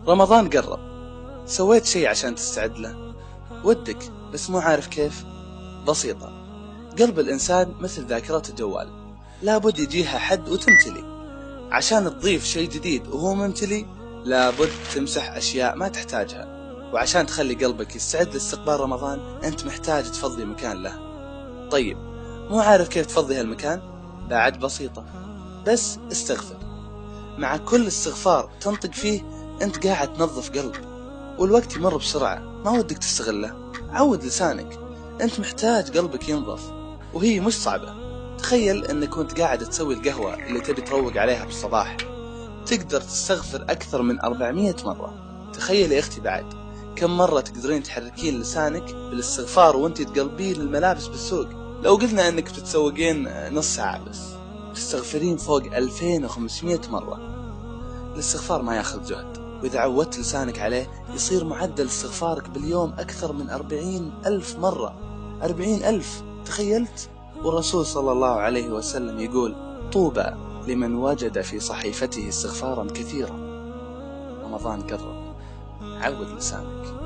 رمضان قرب، سويت شيء عشان تستعد له؟ ودك بس مو عارف كيف؟ بسيطة. قلب الإنسان مثل ذاكرة الجوال، لابد يجيها حد وتمتلي. عشان تضيف شيء جديد وهو ممتلي لابد تمسح أشياء ما تحتاجها. وعشان تخلي قلبك يستعد لاستقبال رمضان أنت محتاج تفضي مكان له. طيب، مو عارف كيف تفضي هالمكان؟ بعد بسيطة، بس استغفر. مع كل استغفار تنطق فيه أنت قاعد تنظف قلب، والوقت يمر بسرعة ما ودك تستغله. عود لسانك، أنت محتاج قلبك ينظف، وهي مش صعبة. تخيل أنك كنت قاعد تسوي القهوة اللي تبي تروق عليها بالصباح، تقدر تستغفر أكثر من 400 مرة. تخيل يا أختي بعد كم مرة تقدرين تحركين لسانك بالاستغفار وانت تقلبين الملابس بالسوق. لو قلنا أنك بتتسوقين نص ساعة بس، تستغفرين فوق 2500 مرة. الاستغفار ما ياخذ جهد، وإذا عودت لسانك عليه يصير معدل استغفارك باليوم أكثر من 40,000 مرة. 40,000، تخيلت؟ والرسول صلى الله عليه وسلم يقول: طوبى لمن وجد في صحيفته استغفارا كثيرا. رمضان قرب، عود لسانك.